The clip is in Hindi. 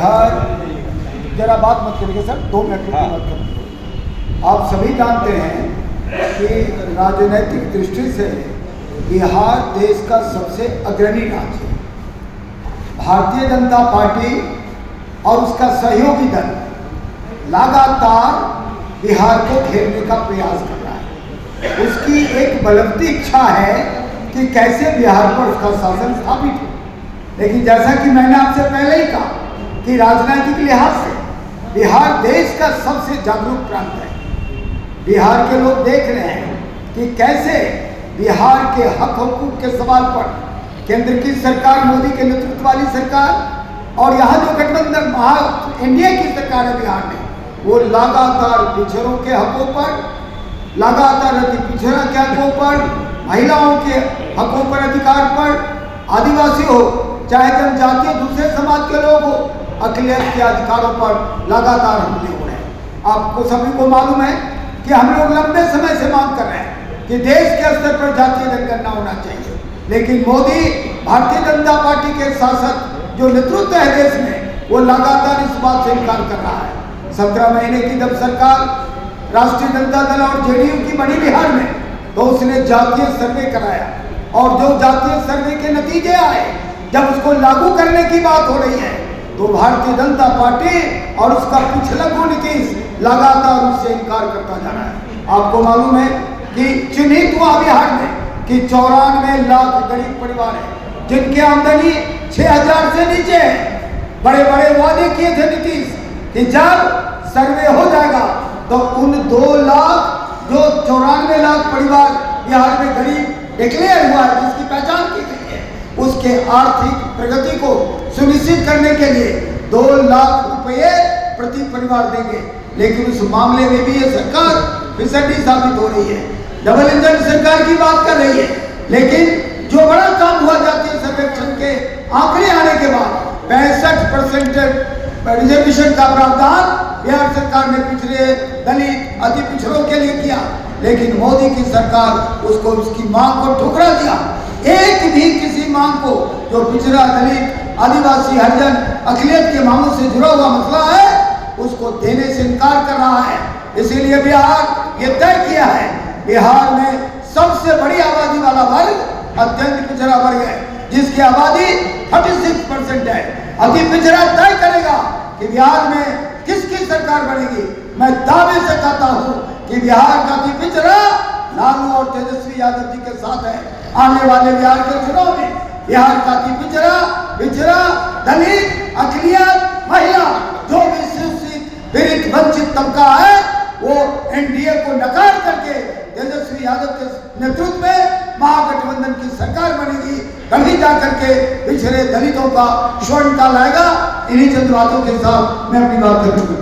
बिहार, जरा बात मत करिए सर, 2 मिनट की बात करें। आप सभी जानते हैं कि राजनीतिक दृष्टि से बिहार देश का सबसे अग्रणी राज्य है। भारतीय जनता पार्टी और उसका सहयोगी दल लगातार बिहार को घेरने का प्रयास कर रहा है। उसकी एक बलवती इच्छा है कि कैसे बिहार पर उसका शासन स्थापित हो। लेकिन जैसा कि मैंने आपसे पहले ही कहा कि राजनीतिक लिहाज से बिहार देश का सबसे जागरूक प्रांत है। बिहार के लोग देख रहे हैं कि कैसे बिहार के हक हुकूक के सवाल पर केंद्र की सरकार, मोदी के नेतृत्व वाली सरकार और यहाँ जो गठबंधन एनडीए की सरकार है बिहार में, वो लगातार पिछड़ों के हकों पर, लगातार अति पिछड़ा के हकों पर, महिलाओं के हकों पर, अधिकार पर, आदिवासी हो चाहे जनजातीय दूसरे समाज के लोग हो, अखिलेश के अधिकारों पर लगातार हमले हो रहे हैं। आपको सभी को मालूम है कि हम लोग लंबे समय से मांग कर रहे हैं कि देश के स्तर पर जातीय जनगणना होना चाहिए, लेकिन मोदी भारतीय जनता पार्टी के शासक जो नेतृत्व है देश में, वो लगातार इस बात से इनकार कर रहा है। 17 महीने की जब सरकार राष्ट्रीय जनता दल और जेडीयू की बनी बिहार में, तो उसने जातीय सर्वे कराया और जो जातीय सर्वे के नतीजे आए, जब उसको लागू करने की बात हो रही है, तो भारतीय जनता पार्टी और उसका पिछलग्गू नीतीश लगातार उससे इनकार करता जा रहा है। आपको मालूम है कि चिन्हित हुआ बिहार में कि 94 लाख गरीब परिवार है जिनकी आमदनी 6000 से नीचे है। बड़े बड़े वादे किए थे नीतीश कि जब सर्वे हो जाएगा तो उन 2 लाख जो 94 लाख परिवार बिहार में गरीब डिक्लेयर हुआ है, जिसकी पहचान की गई है, उसके आर्थिक प्रगति को सुनिश्चित करने के लिए 2 लाख रुपए प्रति परिवार देंगे। लेकिन उस मामले में भी ये सरकार फिसड्डी साबित हो रही है, डबल इंजन सरकार की बात कर रही है। लेकिन जो बड़ा काम हुआ जातीय सर्वेक्षण के आंकड़े आने के बाद 65% रिजर्वेशन का प्रावधान बिहार सरकार ने पिछड़े, दलित, अति पिछड़ों के लिए किया, लेकिन मोदी की सरकार उसको उसकी मांग को ठुकरा दिया। एक भी किसी मांग को जो पिछड़ा, दलित, आदिवासी, हरिजन, अखिलेश के मांगों से जुड़ा हुआ मसला है, उसको देने से इनकार कर रहा है। इसीलिए बिहार ये तय किया है, बिहार में सबसे बड़ी आबादी वाला वर्ग अत्यंत पिछड़ा वर्ग है, जिसकी आबादी 36% है। अति पिछड़ा तय करेगा कि बिहार में किसकी सरकार बनेगी। मैं दावे से कहता हूं कि बिहार का अति पिछड़ा लालू और तेजस्वी यादव जी के साथ है। आने वाले बिहार के चुनाव में बिहार का अति पिछड़ा, दलित, अखिलेश, महिला, जो भी शोषित, पीड़ित, वंचित तबका है, वो एनडीए को नकार करके तेजस्वी यादव के नेतृत्व में महागठबंधन की सरकार बनेगी। तभी जाकर के पिछड़े दलितों का स्वर्ण काल आएगा। इन्हीं चंद बातों के साथ मैं अपनी बात करूंगा।